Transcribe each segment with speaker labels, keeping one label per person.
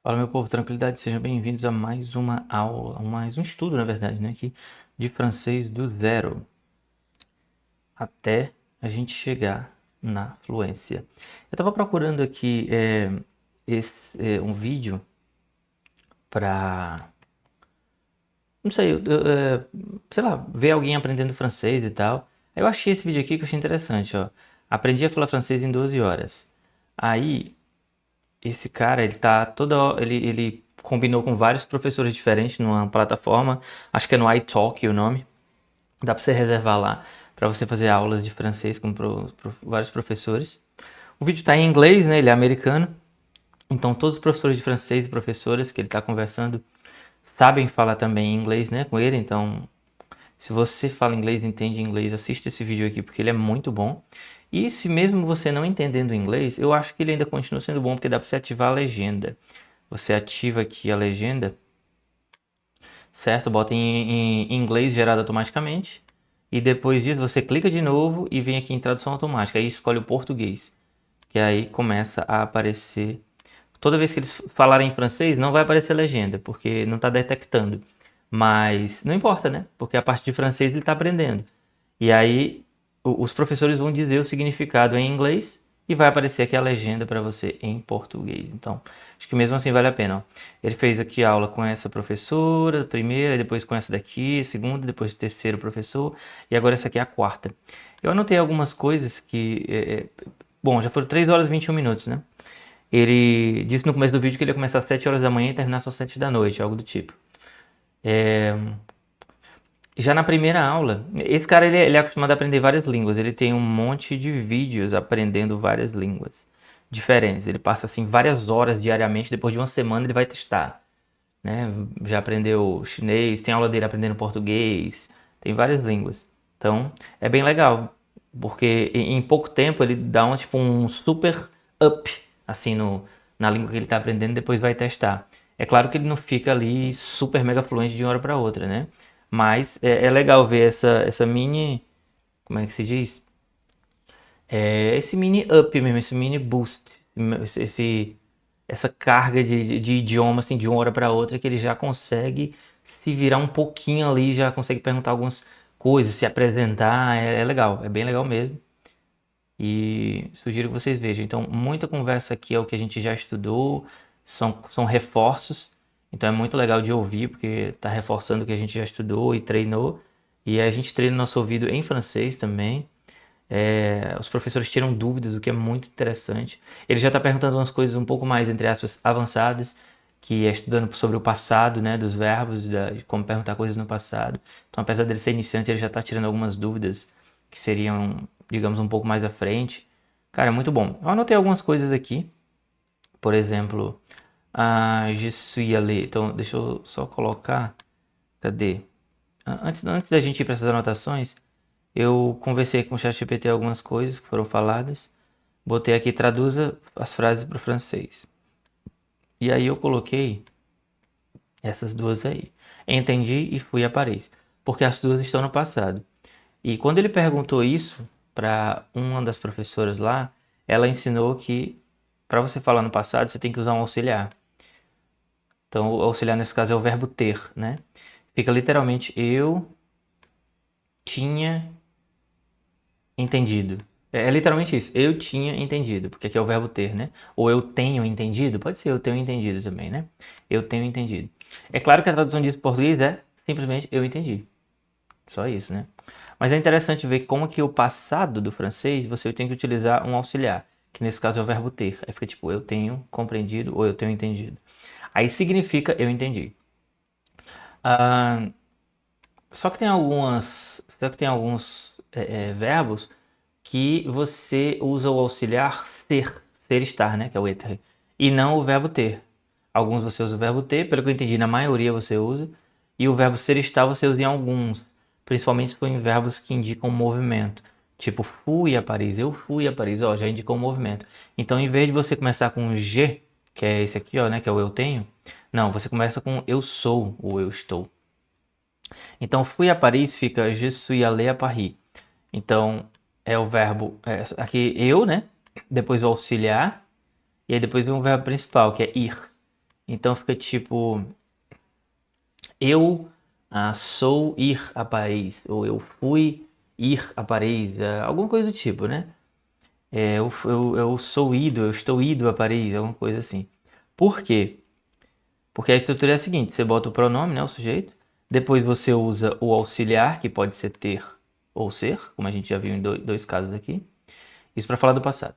Speaker 1: Fala, meu povo, tranquilidade, sejam bem-vindos a mais uma aula, a mais um estudo, na verdade, né, aqui de francês do zero até a gente chegar na fluência. Eu estava procurando aqui um vídeo para, não sei, sei lá, ver alguém aprendendo francês e tal. Aí eu achei esse vídeo aqui que eu achei interessante, ó. Aprendi a falar francês em 12 horas. Aí esse cara, ele combinou com vários professores diferentes numa plataforma, acho que é no iTalk o nome. Dá para você reservar lá para você fazer aulas de francês com vários professores. O vídeo está em inglês, né? Ele é americano. Então todos os professores de francês e professoras que ele está conversando sabem falar também inglês, né, com ele. Então, se você fala inglês, entende inglês, assista esse vídeo aqui porque ele é muito bom. E se mesmo você não entendendo inglês, eu acho que ele ainda continua sendo bom porque dá para você ativar a legenda. Você ativa aqui a legenda, certo? Bota em inglês gerado automaticamente. E depois disso você clica de novo e vem aqui em tradução automática. Aí escolhe o português. Que aí começa a aparecer. Toda vez que eles falarem em francês, não vai aparecer legenda, porque não está detectando. Mas não importa, né? Porque a parte de francês ele está aprendendo. E aí os professores vão dizer o significado em inglês e vai aparecer aqui a legenda para você em português. Então, acho que mesmo assim vale a pena. Ó. Ele fez aqui a aula com essa professora, primeira, depois com essa daqui, segunda, depois o terceiro professor, e agora essa aqui é a quarta. Eu anotei algumas coisas que. Bom, já foram 3 horas e 21 minutos, né? Ele disse no começo do vídeo que ele ia começar às 7 horas da manhã e terminar só às 7 da noite, algo do tipo. Já na primeira aula, esse cara ele é acostumado a aprender várias línguas. Ele tem um monte de vídeos aprendendo várias línguas diferentes. Ele passa assim várias horas diariamente. Depois de uma semana ele vai testar, né? Já aprendeu chinês, tem aula dele aprendendo português, tem várias línguas. Então é bem legal, porque em pouco tempo ele dá um super up assim no, na língua que ele está aprendendo. Depois vai testar. É claro que ele não fica ali super mega fluente de uma hora para outra, né? Mas é legal ver essa mini, como é que se diz? Esse mini up mesmo, esse mini boost, essa carga de idioma assim de uma hora para outra que ele já consegue se virar um pouquinho ali, já consegue perguntar algumas coisas, se apresentar, é legal, é bem legal mesmo. E sugiro que vocês vejam. Então, muita conversa aqui é o que a gente já estudou, são reforços. Então, é muito legal de ouvir, porque está reforçando o que a gente já estudou e treinou. E a gente treina nosso ouvido em francês também. Os professores tiram dúvidas, o que é muito interessante. Ele já está perguntando umas coisas um pouco mais, entre aspas, avançadas, que é estudando sobre o passado, né, dos verbos, de como perguntar coisas no passado. Então, apesar dele ser iniciante, ele já está tirando algumas dúvidas que seriam, digamos, um pouco mais à frente. Cara, é muito bom. Eu anotei algumas coisas aqui, por exemplo, je suis allé. Então, deixa eu só colocar. Cadê? Antes da gente ir para essas anotações, eu conversei com o ChatGPT algumas coisas que foram faladas. Botei aqui, traduza as frases para o francês. E aí eu coloquei essas duas aí. Entendi e fui a Paris. Porque as duas estão no passado. E quando ele perguntou isso para uma das professoras lá, ela ensinou que para você falar no passado, você tem que usar um auxiliar. Então, o auxiliar nesse caso é o verbo ter, né? Fica literalmente eu tinha entendido. É literalmente isso. Eu tinha entendido, porque aqui é o verbo ter, né? Ou eu tenho entendido, pode ser eu tenho entendido também, né? Eu tenho entendido. É claro que a tradução disso em português é simplesmente eu entendi. Só isso, né? Mas é interessante ver como que o passado do francês você tem que utilizar um auxiliar, que nesse caso é o verbo ter. Aí fica tipo eu tenho compreendido ou eu tenho entendido. Aí significa eu entendi. Ah, só que tem alguns verbos que você usa o auxiliar ser estar, né, que é o être, e não o verbo ter. Alguns você usa o verbo ter, pelo que eu entendi, na maioria você usa, e o verbo ser estar você usa em alguns, principalmente se for em verbos que indicam movimento. Tipo, fui a Paris, eu fui a Paris, ó, já indicou um movimento. Então, em vez de você começar com G, que é esse aqui, ó, né, que é o eu tenho, não, você começa com eu sou ou eu estou. Então, fui a Paris fica je suis allé à Paris. Então, é o verbo, aqui eu, né? Depois o auxiliar, e aí depois vem o verbo principal, que é ir. Então fica tipo, eu sou ir a Paris, ou eu fui ir a Paris, alguma coisa do tipo, né? Eu sou ido, eu estou ido a Paris, alguma coisa assim. Por quê? Porque a estrutura é a seguinte: você bota o pronome, né, o sujeito, depois você usa o auxiliar, que pode ser ter ou ser, como a gente já viu em dois casos aqui. Isso para falar do passado.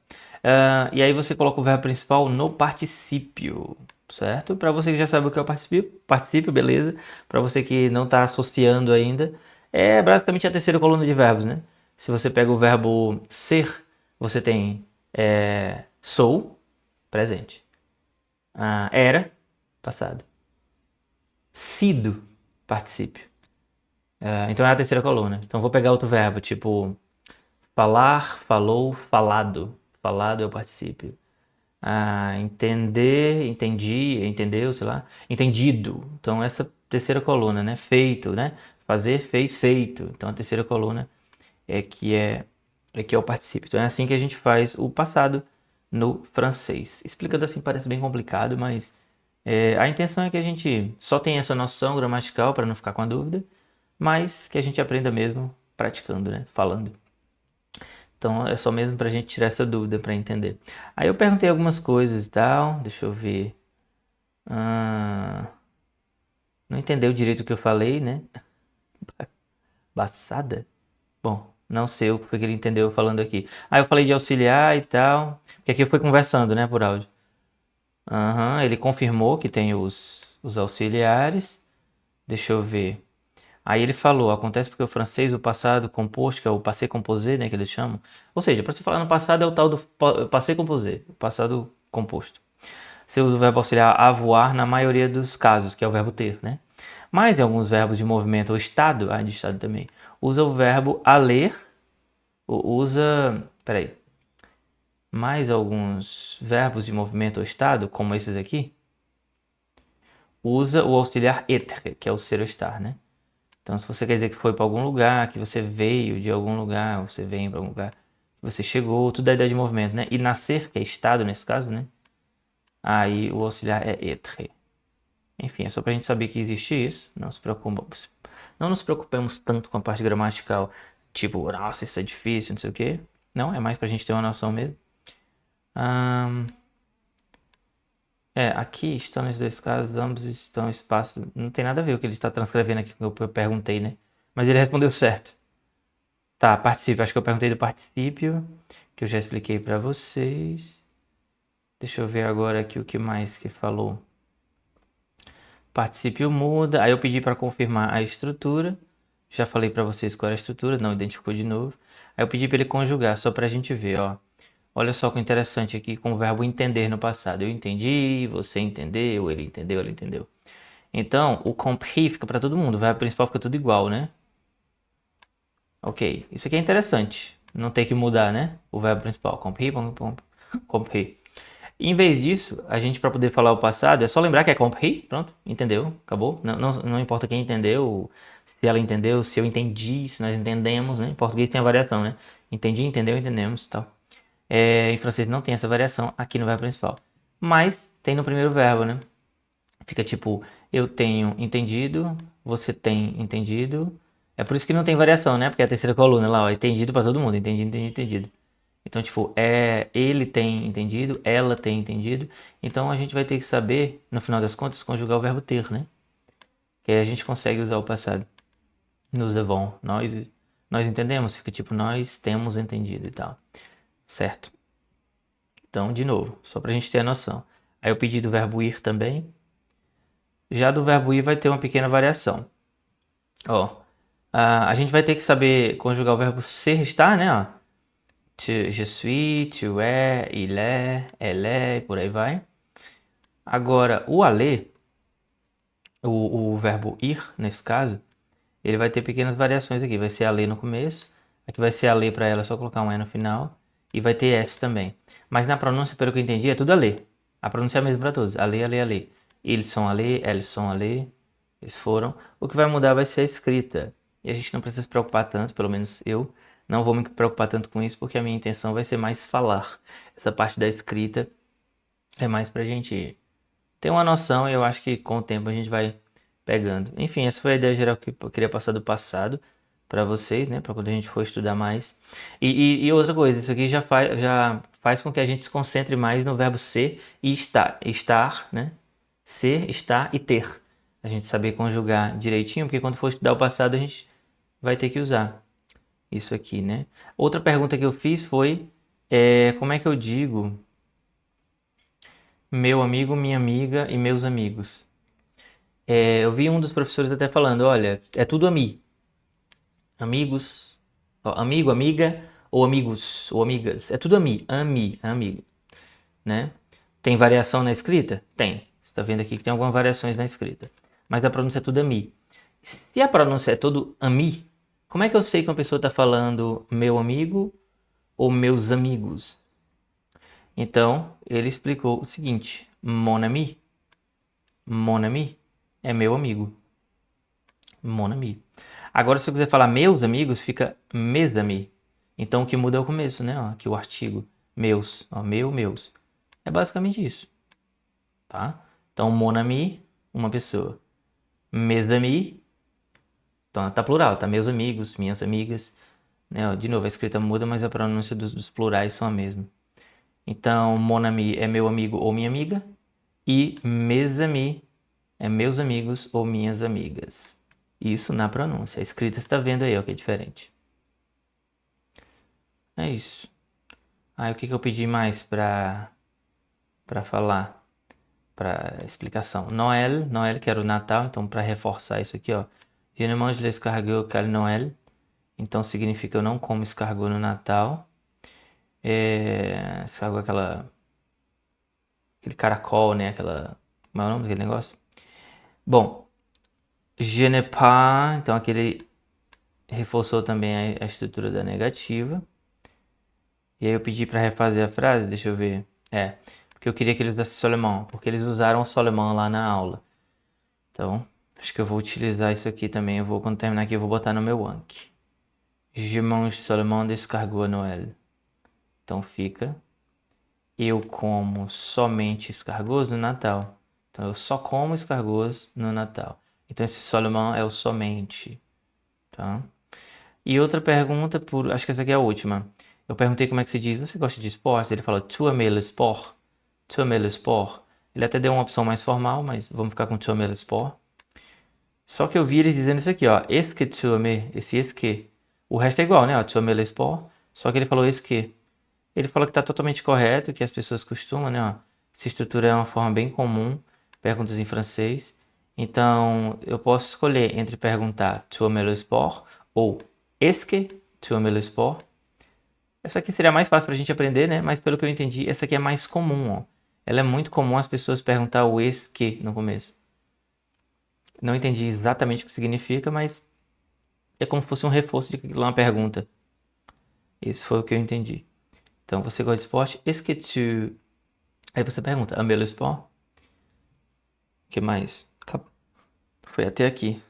Speaker 1: E aí você coloca o verbo principal no particípio, certo? Para você que já sabe o que é o particípio, beleza. Para você que não está associando ainda, é basicamente a terceira coluna de verbos, né? Se você pega o verbo ser, você tem sou, presente. Era, passado. Sido, particípio. Então é a terceira coluna. Então vou pegar outro verbo, tipo falar, falou, falado. Falado é o particípio. Entender, entendi, entendeu, sei lá. Entendido. Então essa terceira coluna, né? Feito, né? Fazer, fez, feito. Então a terceira coluna é que é o particípio. Então é assim que a gente faz o passado no francês. Explicando assim parece bem complicado, mas a intenção é que a gente só tenha essa noção gramatical para não ficar com a dúvida, mas que a gente aprenda mesmo praticando, né? Falando. Então é só mesmo pra gente tirar essa dúvida para entender. Aí eu perguntei algumas coisas e tal, deixa eu ver. Ah, não entendeu direito o que eu falei, né? Baçada? Bom, não sei o que foi que ele entendeu falando aqui. Aí eu falei de auxiliar e tal, porque aqui eu fui conversando, né, por áudio. Aham, ele confirmou que tem os auxiliares. Deixa eu ver. Aí ele falou, acontece porque o francês, o passado composto, que é o passé composé, né, que eles chamam. Ou seja, para se falar no passado é o tal do passé composé, o passado composto. Você usa o verbo auxiliar avoir na maioria dos casos, que é o verbo ter, né? Mas em alguns verbos de movimento ou estado, de estado também, usa o verbo aller, peraí, mais alguns verbos de movimento ou estado, como esses aqui, usa o auxiliar être, que é o ser ou estar, né? Então, se você quer dizer que foi para algum lugar, que você veio de algum lugar, você vem para algum lugar, que você chegou, tudo é ideia de movimento, né? E nascer, que é estado nesse caso, né? Aí o auxiliar é être. Enfim, é só pra gente saber que existe isso. Não nos preocupemos tanto com a parte gramatical, tipo, nossa, isso é difícil, não sei o quê. Não, é mais pra gente ter uma noção mesmo. Ahn, aqui estão nesses dois casos, ambos estão em espaço. Não tem nada a ver o que ele está transcrevendo aqui com o que eu perguntei, né? Mas ele respondeu certo. Tá, particípio. Acho que eu perguntei do particípio, que eu já expliquei pra vocês. Deixa eu ver agora aqui o que mais que falou. Particípio muda. Aí eu pedi para confirmar a estrutura. Já falei para vocês qual era a estrutura, não identificou de novo. Aí eu pedi para ele conjugar, só para a gente ver, ó. Olha só que interessante aqui com o verbo entender no passado. Eu entendi, você entendeu, ele entendeu, ela entendeu. Então, o compris fica para todo mundo, o verbo principal fica tudo igual, né? Ok, isso aqui é interessante. Não tem que mudar, né? O verbo principal, compris, compris. Em vez disso, a gente, para poder falar o passado, é só lembrar que é compris, pronto, entendeu, acabou. Não importa quem entendeu, se ela entendeu, se eu entendi, se nós entendemos, né? Em português tem a variação, né? Entendi, entendeu, entendemos e tal. Em francês não tem essa variação aqui no verbo principal. Mas tem no primeiro verbo, né? Fica tipo, eu tenho entendido, você tem entendido. É por isso que não tem variação, né? Porque é a terceira coluna lá, ó, entendido para todo mundo, entendido, entendido, entendido. Então, tipo, ele tem entendido, ela tem entendido. Então, a gente vai ter que saber, no final das contas, conjugar o verbo ter, né? Que aí a gente consegue usar o passado. Nos devons. Nós entendemos, fica tipo, nós temos entendido e tal. Certo? Então, de novo, só pra gente ter a noção. Aí eu pedi do verbo ir também. Já do verbo ir vai ter uma pequena variação. Ó, a gente vai ter que saber conjugar o verbo ser, estar, né? Ó. Je suis, tu es, il est, elle est, e por aí vai. Agora, o aller, o verbo ir, nesse caso, ele vai ter pequenas variações aqui. Vai ser aller no começo, aqui vai ser aller para ela, é só colocar um E no final, e vai ter S também. Mas na pronúncia, pelo que eu entendi, é tudo aller. A pronúncia é a mesma para todos. Aller, aller, aller. Ils sont allés, elles sont allées, eles foram. O que vai mudar vai ser a escrita. E a gente não precisa se preocupar tanto, pelo menos eu não vou me preocupar tanto com isso, porque a minha intenção vai ser mais falar. Essa parte da escrita é mais pra gente ter uma noção e eu acho que com o tempo a gente vai pegando. Enfim, essa foi a ideia geral que eu queria passar do passado para vocês, né? Para quando a gente for estudar mais. E outra coisa, isso aqui já faz com que a gente se concentre mais no verbo ser e estar. Estar, né? Ser, estar e ter. A gente saber conjugar direitinho, porque quando for estudar o passado a gente vai ter que usar isso aqui, né? Outra pergunta que eu fiz foi como é que eu digo meu amigo, minha amiga e meus amigos? Eu vi um dos professores até falando, olha, é tudo ami. Amigos, ó, amigo, amiga, ou amigos, ou amigas. É tudo amigo, né? Tem variação na escrita? Tem. Você está vendo aqui que tem algumas variações na escrita. Mas a pronúncia é tudo ami. Se a pronúncia é tudo ami, como é que eu sei que uma pessoa está falando meu amigo ou meus amigos? Então, ele explicou o seguinte: mon ami é meu amigo. Mon ami. Agora, se eu quiser falar meus amigos, fica mes amis. Então, o que muda é o começo, né? Ó, aqui o artigo. Meus. Ó, meus. É basicamente isso, tá? Então, mon ami, uma pessoa. Mes amis, então tá plural, tá? Meus amigos, minhas amigas. Né? Ó, de novo, a escrita muda, mas a pronúncia dos plurais são a mesma. Então, mon ami é meu amigo ou minha amiga. E mes amis é meus amigos ou minhas amigas. Isso na pronúncia. A escrita você está vendo aí, ó, que é diferente. É isso. Aí o que eu pedi mais para falar, para explicação? Noël que era o Natal, então para reforçar isso aqui, ó. Je ne mange l'escargot qu'à Noël. Então significa eu não como escargot no Natal. Escargot é aquele caracol, né? Como é o nome daquele negócio? Bom, je n'ai pas, então aquele reforçou também a estrutura da negativa. E aí eu pedi para refazer a frase, deixa eu ver. Porque eu queria que eles usassem Soleman, porque eles usaram o Soleman lá na aula. Então, acho que eu vou utilizar isso aqui também. Quando terminar aqui, eu vou botar no meu Anki. Je mange seulement d'escargot à Noël. Então fica, eu como somente escargots no Natal. Então eu só como escargots no Natal. Então esse seulement é o somente, tá? E outra pergunta, acho que essa aqui é a última. Eu perguntei como é que se diz, você gosta de esportes? Ele falou, tu aimes le sport? Tu aimes le sport? Ele até deu uma opção mais formal, mas vamos ficar com tu aimes le sport. Só que eu vi eles dizendo isso aqui, ó, est-ce que tu aimes, esse est-ce que. O resto é igual, né, ó, tu aimes le sport, só que ele falou est-ce que. Ele falou que tá totalmente correto, que as pessoas costumam, né, ó, essa estrutura é uma forma bem comum, perguntas em francês. Então, eu posso escolher entre perguntar tu aimes le sport ou est-ce que tu aimes le sport. Essa aqui seria mais fácil para a gente aprender, né? Mas pelo que eu entendi, essa aqui é mais comum, ó. Ela é muito comum as pessoas perguntar o est-ce que no começo. Não entendi exatamente o que significa, mas é como se fosse um reforço de uma pergunta. Isso foi o que eu entendi. Então, você gosta de esporte? Est-ce que tu... Aí você pergunta, aimes le sport? O que mais? Foi até aqui.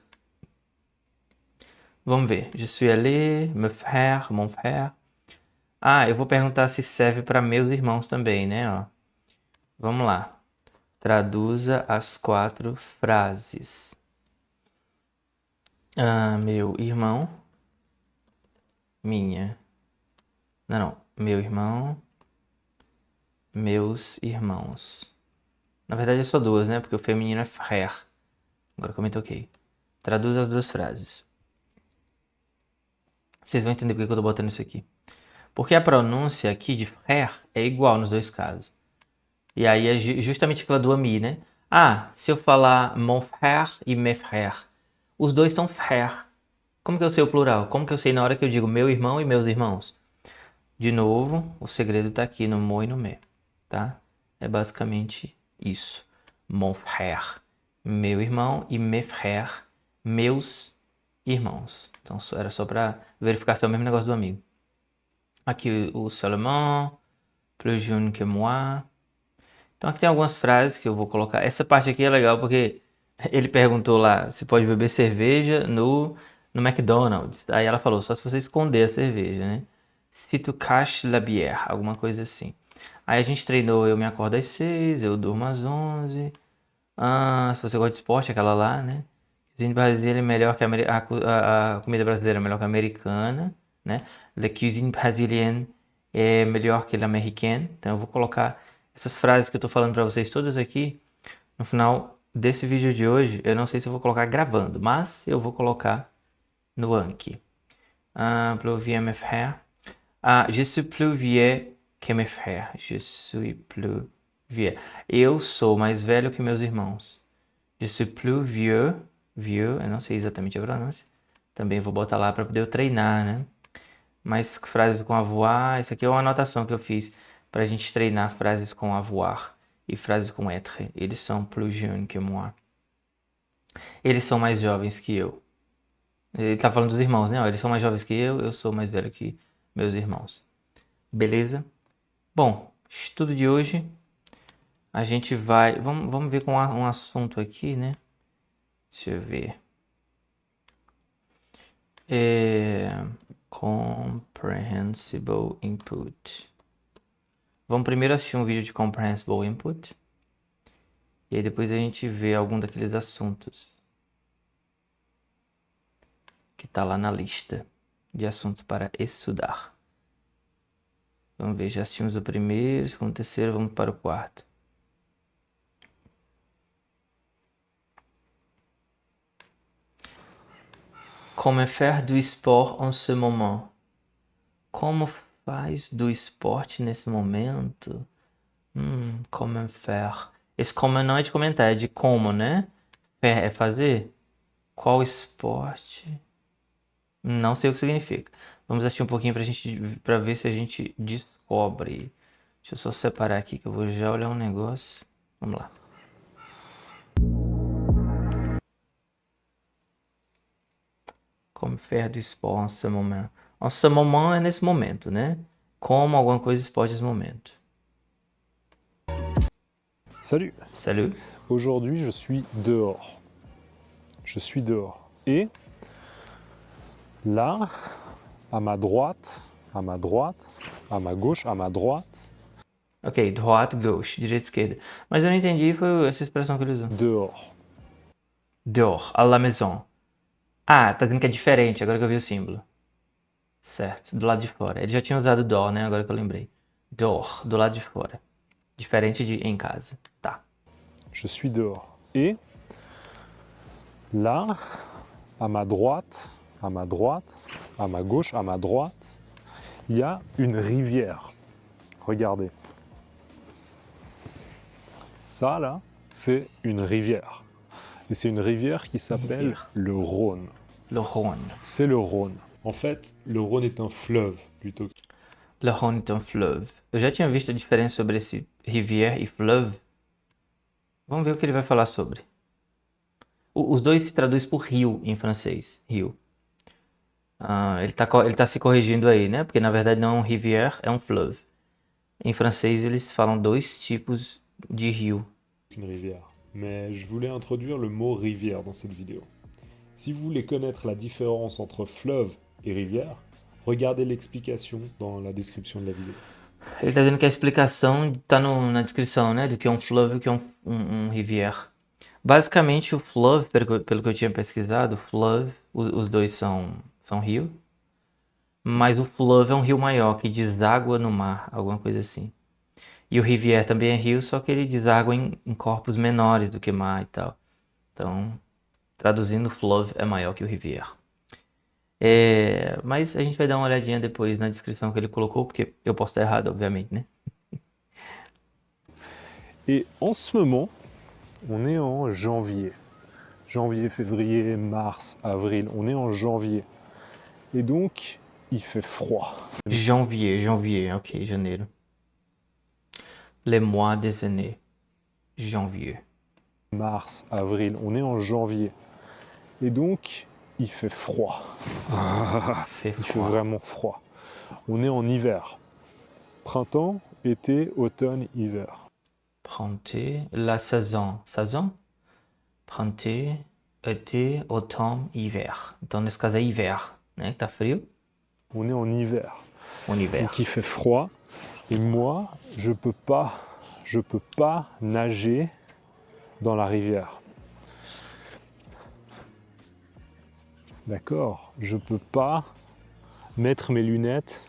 Speaker 1: Vamos ver. Je suis allé, me frère, mon frère. Eu vou perguntar se serve para meus irmãos também, né? Ó. Vamos lá. Traduza as 4 frases. Meu irmão. Minha. Não. Meu irmão. Meus irmãos. Na verdade é só 2, né? Porque o feminino é frère. Agora que eu me toquei. Traduza as 2 frases. Vocês vão entender porque eu tô botando isso aqui. Porque a pronúncia aqui de frère é igual nos 2 casos. E aí é justamente aquela do ami, né? Se eu falar mon frère e mes frères, os dois são frère. Como que eu sei o plural? Como que eu sei na hora que eu digo meu irmão e meus irmãos? De novo, o segredo tá aqui no mo e no me, tá? É basicamente isso. Mon frère, meu irmão, e mes frères, meus irmãos. Então era só para verificar se é o mesmo negócio do amigo. Aqui o Salomon, plus jeune que moi. Então aqui tem algumas frases que eu vou colocar. Essa parte aqui é legal porque ele perguntou lá se pode beber cerveja no McDonald's. Aí ela falou, só se você esconder a cerveja, né? Si tu caches la bière, alguma coisa assim. Aí a gente treinou, eu me acordo às 6, eu durmo às 11. Se você gosta de esporte, aquela lá, né? Cuisine brasileira é melhor que a comida brasileira é melhor que a americana, né? La cuisine brésilienne é melhor que a américaine. Então eu vou colocar essas frases que eu tô falando para vocês todas aqui no final desse vídeo de hoje. Eu não sei se eu vou colocar gravando, mas eu vou colocar no Anki. Plus vieux mes frères. Je suis plus vieux que mes frères. Je suis plus vieux. Eu sou mais velho que meus irmãos. Je suis plus vieux. Vieux, eu não sei exatamente a pronúncia. Também vou botar lá para poder eu treinar, né? Mas frases com avoir, isso aqui é uma anotação que eu fiz para a gente treinar frases com avoir e frases com être. Eles são plus jeunes que moi. Eles são mais jovens que eu. Ele tá falando dos irmãos, né? Ó, eles são mais jovens que eu sou mais velho que meus irmãos. Beleza? Bom, estudo de hoje. A gente vai. Vamos ver com um assunto aqui, né? Deixa eu ver. Comprehensible Input. Vamos primeiro assistir um vídeo de Comprehensible Input. E aí depois a gente vê algum daqueles assuntos que tá lá na lista de assuntos para estudar. Vamos ver, já assistimos o primeiro, segundo, terceiro, vamos para o quarto. Como faire du sport en ce moment? Como faz do esporte nesse momento? Como faire? Esse como não é de comentar, é de como, né? Faire é fazer? Qual esporte? Não sei o que significa. Vamos assistir um pouquinho para ver se a gente descobre. Deixa eu só separar aqui que eu vou já olhar um negócio. Vamos lá. Como faire du sport en ce moment? En ce moment é nesse momento, né? Como alguma coisa esporte nesse momento.
Speaker 2: Salut.
Speaker 1: Salut.
Speaker 2: Aujourd'hui, je suis dehors. Je suis dehors. Et là, à ma droite, à ma droite, à ma gauche, à ma droite.
Speaker 1: Ok, droite, gauche, direita, esquerda. Mas eu não entendi, foi essa expressão que ele usou.
Speaker 2: Dehors.
Speaker 1: Dehors, à la maison. Ah, tá dizendo que é diferente, agora que eu vi o símbolo. Certo, do lado de fora. Ele já tinha usado dehors, né? Agora que eu lembrei. Dehors, do lado de fora. Diferente de em casa. Tá.
Speaker 2: Je suis dehors. Et là, à ma droite, à ma droite, à ma gauche, à ma droite, il y a une rivière. Regardez. Ça, là, c'est une rivière. Et c'est une rivière qui s'appelle le Rhône.
Speaker 1: Le Rhône.
Speaker 2: C'est le Rhône. En fait, le Rhône est un fleuve plutôt que...
Speaker 1: Le Rhône est un fleuve. Eu já tinha visto a diferença sobre esse rivière e fleuve. Vamos ver o que ele vai falar sobre. Os dois se traduz por rio em francês. Rio. Ele tá se corrigindo aí, né? Porque na verdade não é um rivière, é um fleuve. Em francês eles falam dois tipos de rio.
Speaker 2: Une rivière. Mais je voulais introduire le mot rivière dans cette vidéo. Si vous voulez connaître la différence entre fleuve et rivière, regardez l'explication dans la description de la vidéo.
Speaker 1: Ele tá dizendo que a explicação tá na descrição, né? Do que é um fleuve e o que é um rivière. Basicamente o fleuve, pelo que eu tinha pesquisado, o fleuve, os dois são rio. Mas o fleuve é um rio maior, que deságua no mar, alguma coisa assim. E o rivière também é rio, só que ele deságua em corpos menores do que mar e tal. Então, traduzindo, o fleuve é maior que o rivière. Mas a gente vai dar uma olhadinha depois na descrição que ele colocou, porque eu posso estar errado, obviamente, né?
Speaker 2: Et en ce moment, on est en janvier. Janvier, février, mars, avril, on est en janvier. Et donc, il fait froid.
Speaker 1: Janvier, ok, janeiro. Les mois des années. Janvier.
Speaker 2: Mars, avril, on est en janvier. Et donc, il fait froid. Il fait vraiment froid. On est en hiver. Printemps, été, automne, hiver.
Speaker 1: Printemps, la saison. Saison? Printemps, été, automne, hiver. Então, nesse caso é hiver, né? Que tá frio.
Speaker 2: On est en hiver.
Speaker 1: En hiver.
Speaker 2: Donc il fait froid. Et moi, je peux pas nager dans la rivière. D'accord? Je ne peux pas mettre mes lunettes,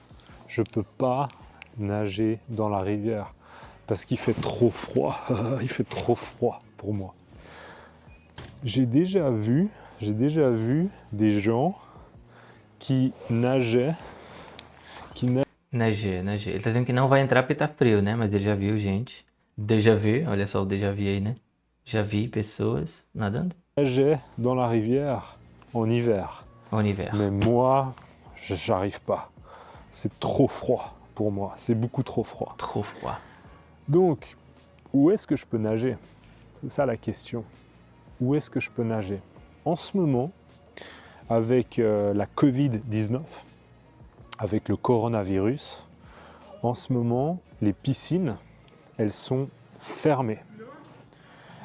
Speaker 2: je ne peux pas nager dans la rivière parce qu'il fait trop froid. Il fait trop froid pour moi. J'ai déjà vu des gens que nager.
Speaker 1: Nager. Ele tá dizendo que não vai entrar porque tá frio, né? Mas ele já viu gente. Déjà vu, olha só o déjà vu aí, né? Já vi pessoas nadando
Speaker 2: Nager dans la rivière en hiver.
Speaker 1: en hiver.
Speaker 2: Mais moi, j'arrive pas. C'est trop froid pour moi. C'est beaucoup trop froid.
Speaker 1: Trop froid.
Speaker 2: Donc, où est-ce que je peux nager? C'est ça la question. Où est-ce que je peux nager? En ce moment, avec la Covid-19, avec le coronavirus, en ce moment, les piscines, elles sont fermées.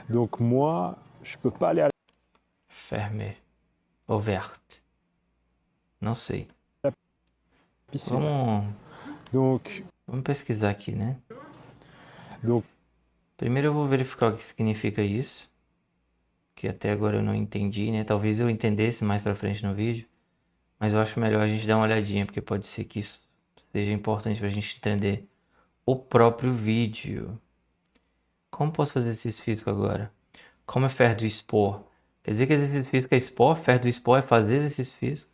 Speaker 2: Donc moi, je peux pas aller à la
Speaker 1: Fermé. Ouverte. Não sei.
Speaker 2: piscine.
Speaker 1: Vamos
Speaker 2: Donc,
Speaker 1: pesquisar aqui, né?
Speaker 2: donc
Speaker 1: Primeiro eu vou verificar o que significa isso. Que até agora eu não entendi, né? Talvez eu entendesse mais pra frente no vídeo. Mas eu acho melhor a gente dar uma olhadinha, porque pode ser que isso seja importante pra gente entender o próprio vídeo. Como posso fazer exercício físico agora? Como é faire du sport? Quer dizer que exercício físico é sport? Faire du sport é fazer exercício físico?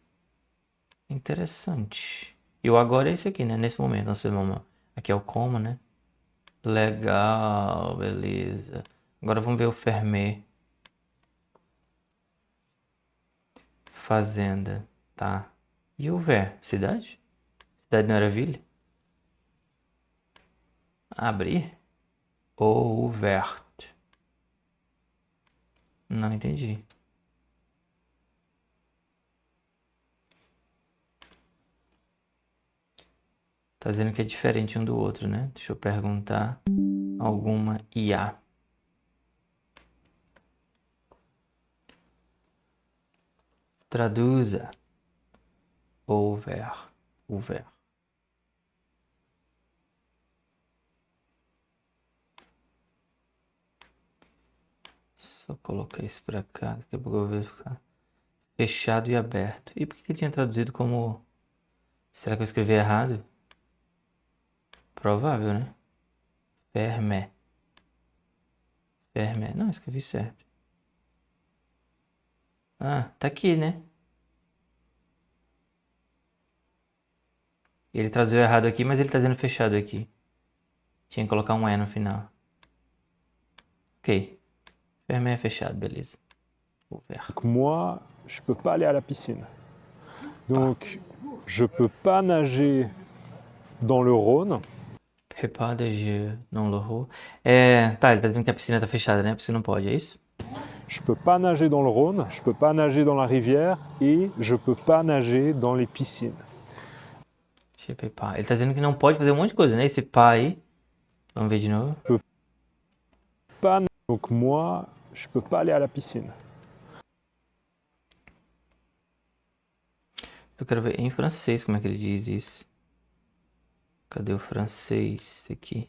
Speaker 1: Interessante. E o agora é esse aqui, né? Nesse momento, nesse momento. Aqui é o como, né? Legal, beleza. Agora vamos ver o fermer. Fazenda, tá? E o ver? Cidade? Cidade não era vila? Abrir? Ouvert. Não entendi. Tá dizendo que é diferente um do outro, né? Deixa eu perguntar alguma IA. Traduza. Over. Over. Só colocar isso pra cá. Daqui a pouco eu vou ficar fechado e aberto. E por que ele tinha traduzido como... Será que eu escrevi errado? Provável, né? Fermé. Fermé. Não, escrevi certo. Ah, tá aqui, né? Ele traduziu errado aqui, mas ele tá dizendo fechado aqui. Tinha que colocar um E no final. Ok. Fermé é fechado, beleza. Vou ver.
Speaker 2: Donc moi, je peux pas aller à la piscine. Donc, je peux pas nager dans le Rhône.
Speaker 1: Repas de jeu, não lorou. É, tá, ele tá dizendo que a piscina tá fechada, né? Porque você não pode, é isso?
Speaker 2: Je peux pas nager dans le Rhône, je peux pas nager dans la rivière et je peux pas nager dans les piscines.
Speaker 1: Pá. Ele tá dizendo que não pode fazer um monte de coisa, né? Esse pá aí. Vamos ver de novo.
Speaker 2: Pas, donc moi, je peux pas aller à la piscine.
Speaker 1: Eu quero ver em francês como é que ele diz isso. Cadê o francês aqui?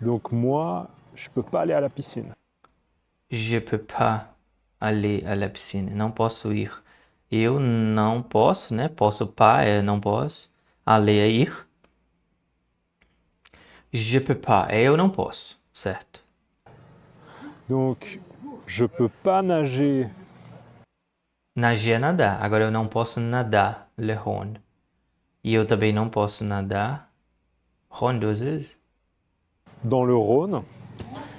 Speaker 2: Donc moi, je peux pas aller à la piscine.
Speaker 1: Je peux pas aller à la piscine. Não posso ir. Eu não posso, né? Posso pas é não posso. Aller é ir. Je peux pas é eu não posso, certo?
Speaker 2: Donc, je peux pas nager.
Speaker 1: Nager é nadar. Agora eu não posso nadar. Le Rhône. E eu também não posso nadar. Rhône 2 vezes?
Speaker 2: Dans le Rhône.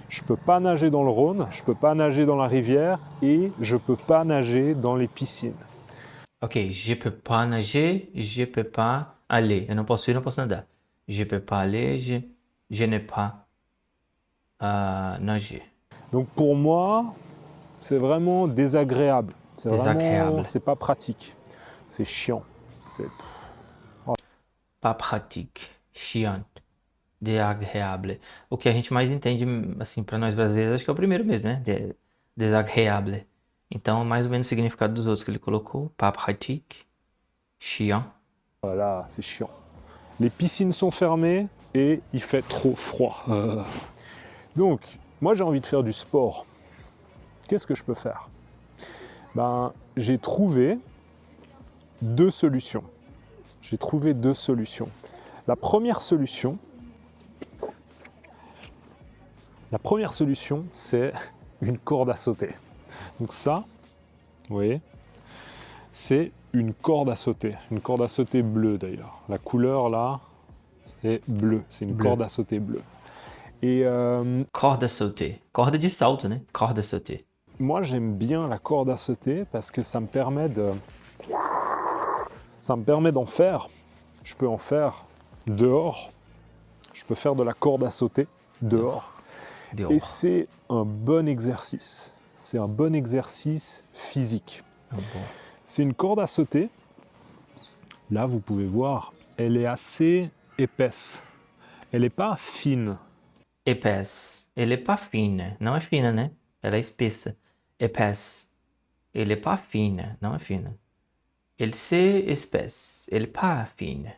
Speaker 2: Je peux pas nager dans le Rhône, je peux pas nager dans la rivière et je peux pas nager dans les piscines.
Speaker 1: Ok, je peux pas nager, je peux pas aller. Eu não posso ir, não posso nadar. Je peux pas aller, je n'ai pas nager.
Speaker 2: Donc pour moi, c'est vraiment désagréable. C'est vraiment, c'est pas pratique. C'est chiant. C'est
Speaker 1: Pas pratique, chiant, désagréable. O que a gente mais entende, assim, para nós brasileiros, acho que é o primeiro mesmo, né? Désagréable. Então, mais ou menos o significado dos outros que ele colocou. Pas pratique, chiant.
Speaker 2: voilà, c'est chiant. Les piscines sont fermées et il fait trop froid. Donc, moi j'ai envie de faire du sport. Qu'est-ce que je peux faire? Ben, j'ai trouvé deux solutions. La première solution, c'est une corde à sauter. Donc ça, vous voyez, c'est une corde à sauter bleue d'ailleurs. La couleur là, c'est bleu, c'est une corde à sauter bleue. Et
Speaker 1: Corda sauter. Corda de salto, né? Corda sauter.
Speaker 2: moi j'aime bien la corde à sauter parce que ça me permet d'en faire. Je peux en faire dehors. Je peux faire de la corde à sauter dehors. Et c'est un bon exercice. C'est un bon exercice physique.
Speaker 1: Ah bon.
Speaker 2: C'est une corde à sauter. Là, vous pouvez voir, elle est assez épaisse. Elle n'est pas fine.
Speaker 1: Épaisse. Ele é pas fina. Não é fina, né? Ela é espessa. Épaisse. Ele é pas fina. Não é fina. Ele c'est espèce. Elle est pas fine.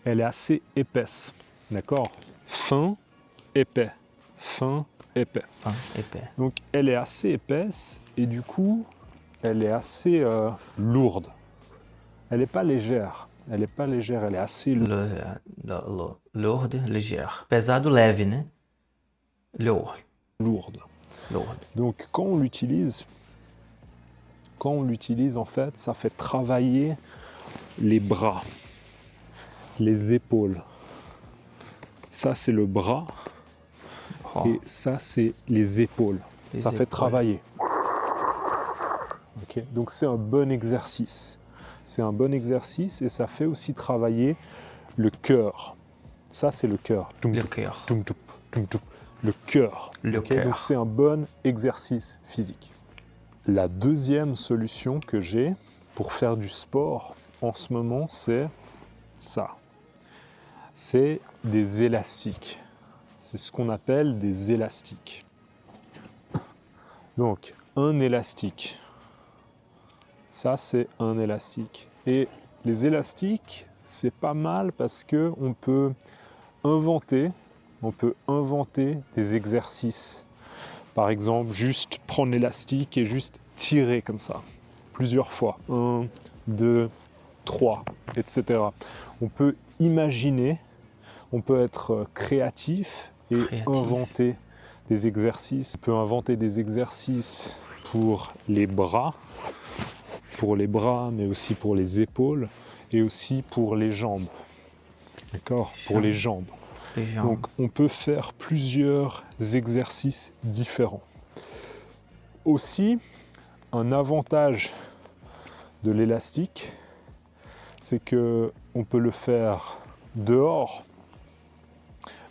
Speaker 2: Elle est assez épaisse. D'accord? Fin, épais. Fin, épais.
Speaker 1: Fin, épais.
Speaker 2: Donc, elle est assez épaisse et du coup, elle est assez lourde. Elle n'est pas légère. Elle est assez lourde.
Speaker 1: Lourde, légère. Pesado, leve, né? Lourde.
Speaker 2: Lourde. Donc, quand on l'utilise, en fait, ça fait travailler les bras, les épaules. Ça, c'est le bras.
Speaker 1: Oh.
Speaker 2: Et ça, c'est les épaules. Ça fait travailler. Okay. Donc, c'est un bon exercice. Et ça fait aussi travailler le cœur. Ça, c'est le cœur.
Speaker 1: Le cœur.
Speaker 2: Le cœur.
Speaker 1: Le cœur.
Speaker 2: Donc, c'est un bon exercice physique. La deuxième solution que j'ai pour faire du sport en ce moment, c'est ça. C'est des élastiques. C'est ce qu'on appelle des élastiques. Donc, un élastique. Ça, c'est un élastique. Et les élastiques, c'est pas mal parce qu'on peut inventer des exercices. Par exemple, juste prendre l'élastique et juste tirer comme ça, plusieurs fois. 1, 2, 3, etc. On peut imaginer, on peut être créatif et inventer des exercices. On peut inventer des exercices pour les bras, mais aussi pour les épaules et aussi pour les jambes. D'accord? Pour les jambes. Donc on peut faire plusieurs exercices différents. Aussi, un avantage de l'élastique, c'est que on peut le faire dehors,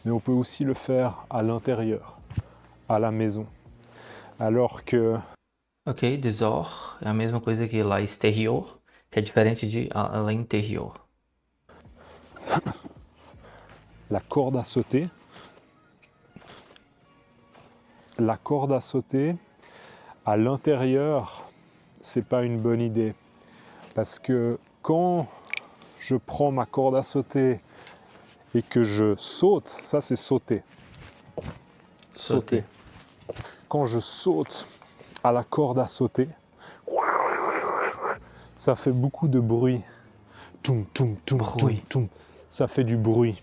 Speaker 2: mais on peut aussi le faire à l'intérieur, à la maison. Alors que...
Speaker 1: Ok, dehors é a mesma coisa que lá exterior, que é diferente de lá interior.
Speaker 2: La corde à sauter, à l'intérieur, c'est pas une bonne idée. Parce que quand je prends ma corde à sauter et que je saute, ça c'est sauter. Sauter. Quand je saute à la corde à sauter, ça fait beaucoup de bruit. Toum, toum, toum, toum, toum. Ça fait du bruit.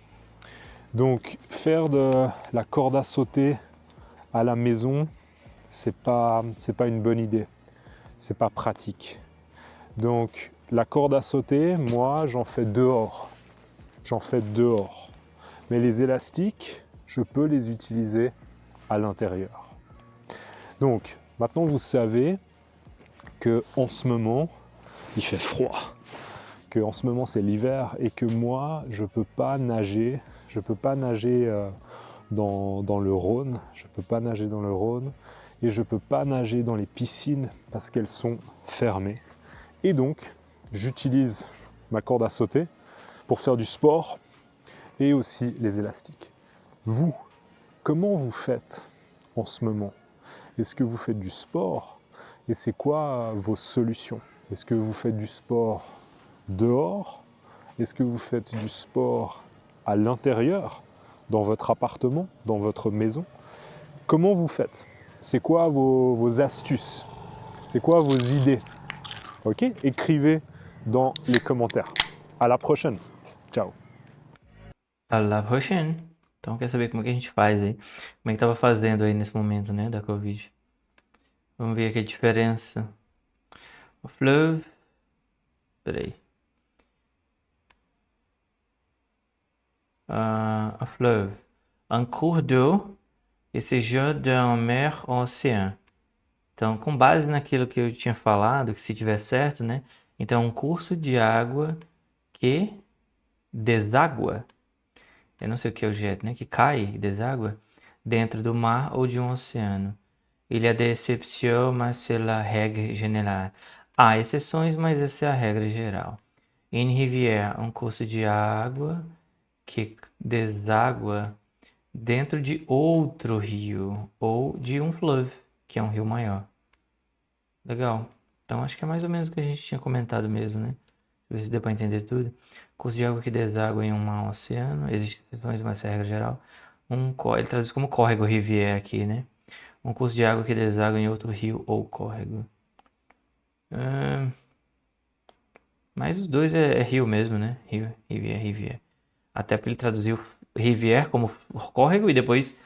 Speaker 2: Donc faire de la corde à sauter à la maison, c'est pas une bonne idée. C'est pas pratique. Donc la corde à sauter, moi j'en fais dehors. Mais les élastiques, je peux les utiliser à l'intérieur. Donc maintenant vous savez que en ce moment il fait froid, que en ce moment c'est l'hiver et que moi je peux pas nager dans le Rhône, et je peux pas nager dans les piscines parce qu'elles sont fermées. Et donc, j'utilise ma corde à sauter pour faire du sport et aussi les élastiques. Vous, comment vous faites en ce moment? Est-ce que vous faites du sport? Et c'est quoi vos solutions? Est-ce que vous faites du sport dehors, Est-ce que vous faites du sport à l'intérieur, dans votre appartement, dans votre maison? Comment vous faites? C'est quoi vos astuces? C'est quoi vos idées? Ok? Écrivez dans les commentaires. À la prochaine. Ciao.
Speaker 1: À la prochaine. Então, quer saber como é que a gente faz aí? Como é que tava fazendo aí nesse momento, né, da Covid? Vamos ver aqui a diferença. O fleuve. Peraí. Un fleuve. Un cours d'eau et séjour d'un mer ou océan. Então, com base naquilo que eu tinha falado, que se tiver certo, né? Então, um curso de água que deságua. Eu não sei o que é o jet, né? Que cai, deságua, dentro do mar ou de um oceano. Il y a des exceptions, mas c'est la règle générale. Há exceções, mas essa é a regra geral. Une rivière, um curso de água que deságua dentro de outro rio ou de um fleuve, que é um rio maior. Legal. Então acho que é mais ou menos o que a gente tinha comentado mesmo, né? Deixa eu ver se deu para entender tudo. Curso de água que deságua em um oceano, existem exceções, mas é a regra geral. Ele traduz como córrego rivière aqui, né? Um curso de água que deságua em outro rio ou córrego. Mas os dois é rio mesmo, né? Rio, rivière, rivière. Até porque ele traduziu rivière como córrego e depois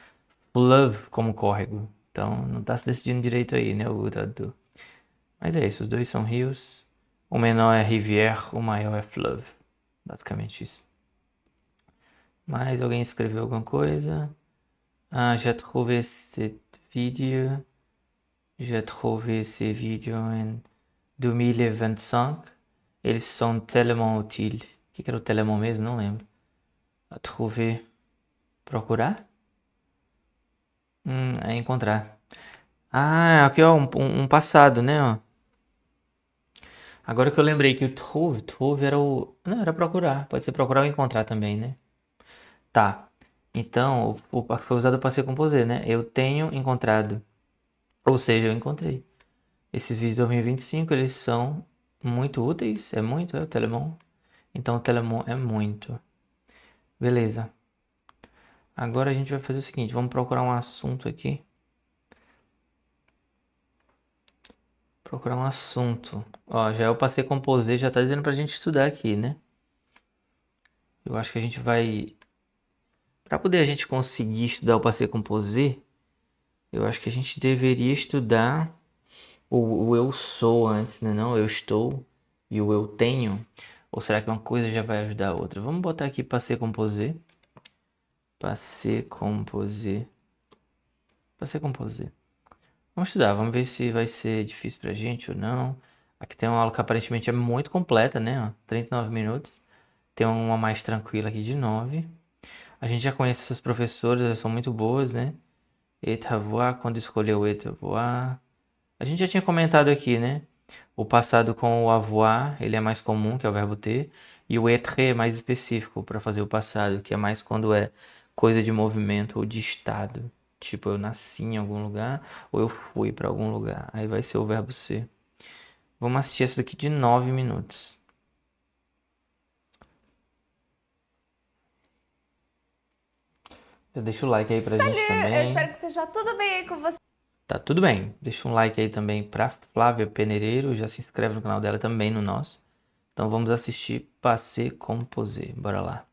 Speaker 1: fleuve como córrego. Então não está se decidindo direito aí, né? O tradutor. Mas é isso, os dois são rios. O menor é rivière, o maior é fleuve. Basicamente isso. Mais alguém escreveu alguma coisa? Ah, j'ai trouvé cette vidéo. J'ai trouvé ces vidéos em 2025. Eles são tellement utiles. O que era o tellement mesmo? Não lembro. Trouver. Procurar? É encontrar. Ah, aqui ó, um passado, né? Ó. Agora que eu lembrei que o trouve era o... Não, era procurar. Pode ser procurar ou encontrar também, né? Tá. Então, foi usado para ser composer, né? Eu tenho encontrado. Ou seja, eu encontrei. Esses vídeos de 2025, eles são muito úteis. É muito, é o Telemon. Então, o Telemon é muito. Beleza. Agora a gente vai fazer o seguinte. Vamos procurar um assunto aqui. Procurar um assunto. Ó, já eu passei composer, já tá dizendo pra gente estudar aqui, né? Eu acho que a gente vai... Para poder a gente conseguir estudar o passé composé, eu acho que a gente deveria estudar o eu sou antes, né? Não, eu estou e o eu tenho. Ou será que uma coisa já vai ajudar a outra? Vamos botar aqui passé composé. Passé composé. Passé composé. Vamos estudar, vamos ver se vai ser difícil pra gente ou não. Aqui tem uma aula que aparentemente é muito completa, né? Ó, 39 minutos. Tem uma mais tranquila aqui de 9. A gente já conhece essas professoras, elas são muito boas, né? Et avoir, quando escolheu et avoir. A gente já tinha comentado aqui, né? O passado com o avoir, ele é mais comum, que é o verbo ter. E o être é mais específico para fazer o passado, que é mais quando é coisa de movimento ou de estado. Tipo, eu nasci em algum lugar ou eu fui para algum lugar. Aí vai ser o verbo ser. Vamos assistir essa daqui de 9 minutos. Deixa o like aí pra gente também.
Speaker 3: Eu espero que esteja tudo bem aí com você.
Speaker 1: Tá tudo bem. Deixa um like aí também pra Flávia Peneiro. Já se inscreve no canal dela também, no nosso. Então vamos assistir Passé Composé. Bora lá.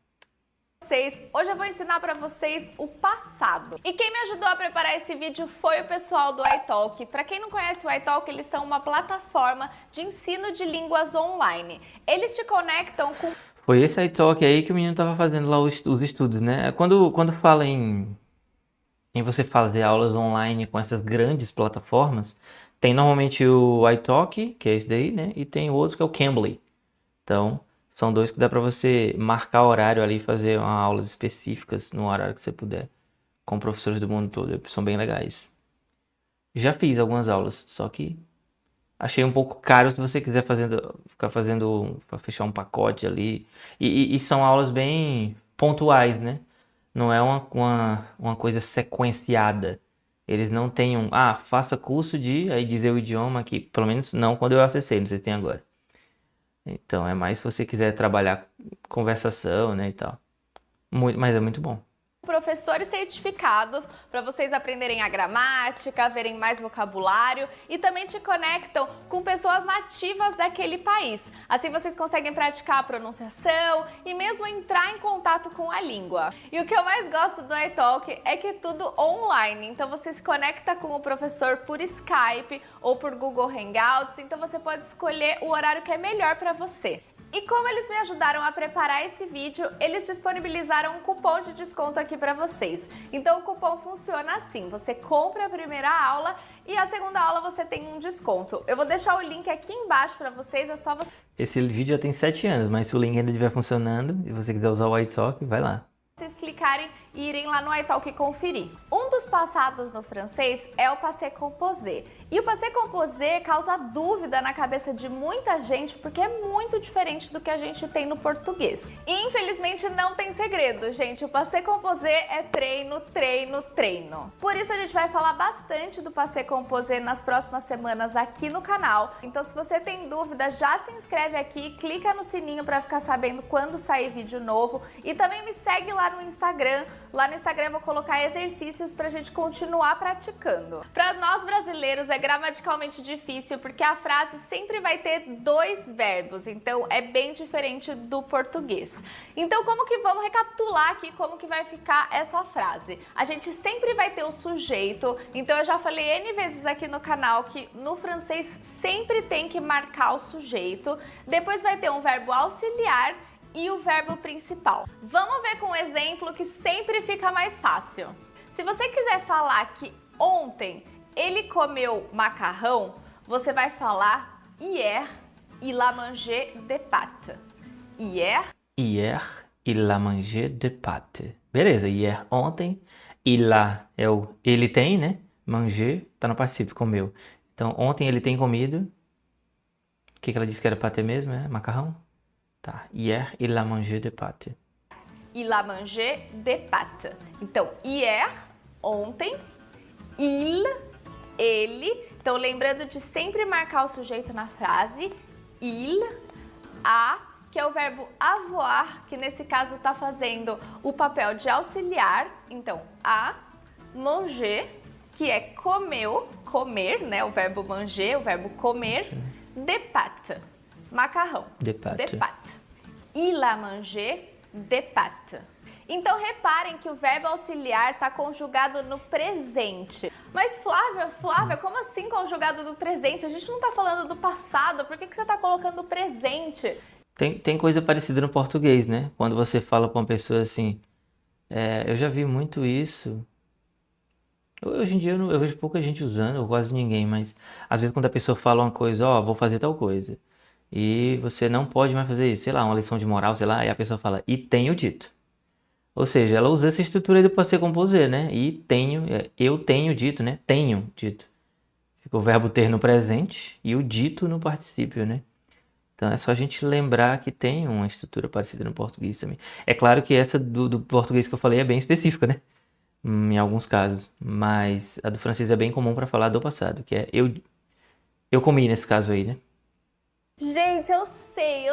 Speaker 3: Hoje eu vou ensinar para vocês o passado. E quem me ajudou a preparar esse vídeo foi o pessoal do iTalk. Para quem não conhece o iTalk, eles são uma plataforma de ensino de línguas online. Eles te conectam com...
Speaker 1: Foi esse iTalk aí que o menino tava fazendo lá os estudos, né? Quando fala em você fazer aulas online com essas grandes plataformas, tem normalmente o iTalk, que é esse daí, né? E tem o outro que é o Cambly. Então, são dois que dá para você marcar horário ali e fazer aulas específicas no horário que você puder, com professores do mundo todo. São bem legais. Já fiz algumas aulas, só que achei um pouco caro se você quiser ficar fazendo para fechar um pacote ali. E são aulas bem pontuais, né? Não é uma coisa sequenciada. Eles não têm faça curso de... Aí dizer o idioma aqui, pelo menos não quando eu acessei, não sei se tem agora. Então é mais se você quiser trabalhar conversação, né, e tal. Mas é muito bom.
Speaker 3: Professores certificados para vocês aprenderem a gramática, verem mais vocabulário e também te conectam com pessoas nativas daquele país. Assim vocês conseguem praticar a pronunciação e mesmo entrar em contato com a língua. E o que eu mais gosto do iTalk é que é tudo online, então você se conecta com o professor por Skype ou por Google Hangouts, então você pode escolher o horário que é melhor para você. E como eles me ajudaram a preparar esse vídeo, eles disponibilizaram um cupom de desconto aqui para vocês. Então o cupom funciona assim, você compra a primeira aula e a segunda aula você tem um desconto. Eu vou deixar o link aqui embaixo para vocês, é só você...
Speaker 1: Esse vídeo já tem 7 anos, mas se o link ainda estiver funcionando e você quiser usar o iTalk, vai lá.
Speaker 3: Vocês clicarem e irem lá no iTalk e conferir. Um dos passados no francês é o passé composé. E o passé composé causa dúvida na cabeça de muita gente porque é muito diferente do que a gente tem no português. E infelizmente não tem segredo, gente. O passé composé é treino, treino, treino. Por isso a gente vai falar bastante do passé composé nas próximas semanas aqui no canal. Então se você tem dúvida, já se inscreve aqui, clica no sininho para ficar sabendo quando sair vídeo novo. E também me segue lá no Instagram. Lá no Instagram eu vou colocar exercícios pra gente continuar praticando. Para nós brasileiros é gramaticalmente difícil porque a frase sempre vai ter 2 verbos, então é bem diferente do português. Então como que vamos recapitular aqui como que vai ficar essa frase? A gente sempre vai ter o sujeito, então eu já falei N vezes aqui no canal que no francês sempre tem que marcar o sujeito, depois vai ter um verbo auxiliar e o verbo principal. Vamos ver com um exemplo que sempre fica mais fácil. Se você quiser falar que ontem ele comeu macarrão, você vai falar hier il a mangé des pâtes. Hier
Speaker 1: il a mangé des pâtes. Beleza, hier ontem, il a é o ele tem, né? Manger tá no particípio, comeu. Então ontem ele tem comido. O que ela disse que era pâté mesmo? É macarrão? Tá. Hier, il a mangé des pâtes.
Speaker 3: Il a mangé des pâtes. Então, hier, ontem, il, ele. Então, lembrando de sempre marcar o sujeito na frase. Il, a, que é o verbo avoir, que nesse caso está fazendo o papel de auxiliar. Então, a, manger, que é comeu, comer, né? O verbo manger, o verbo comer, des pâtes. Macarrão.
Speaker 1: Des pâtes.
Speaker 3: Il a mangé des pâtes. Então reparem que o verbo auxiliar está conjugado no presente. Mas Flávia, como assim conjugado no presente? A gente não está falando do passado, por que você está colocando o presente?
Speaker 1: Tem coisa parecida no português, né? Quando você fala para uma pessoa assim, eu já vi muito isso. Hoje em dia eu vejo pouca gente usando, ou quase ninguém, mas às vezes quando a pessoa fala uma coisa, vou fazer tal coisa. E você não pode mais fazer isso, sei lá, uma lição de moral, sei lá, e a pessoa fala, e tenho dito. Ou seja, ela usa essa estrutura aí do passé composé, né? E tenho, eu tenho dito, né? Tenho dito. Fica o verbo ter no presente e o dito no particípio, né? Então é só a gente lembrar que tem uma estrutura parecida no português também. É claro que essa do português que eu falei é bem específica, né? Em alguns casos. Mas a do francês é bem comum para falar do passado, que é eu comi nesse caso aí, né?
Speaker 3: Gente, eu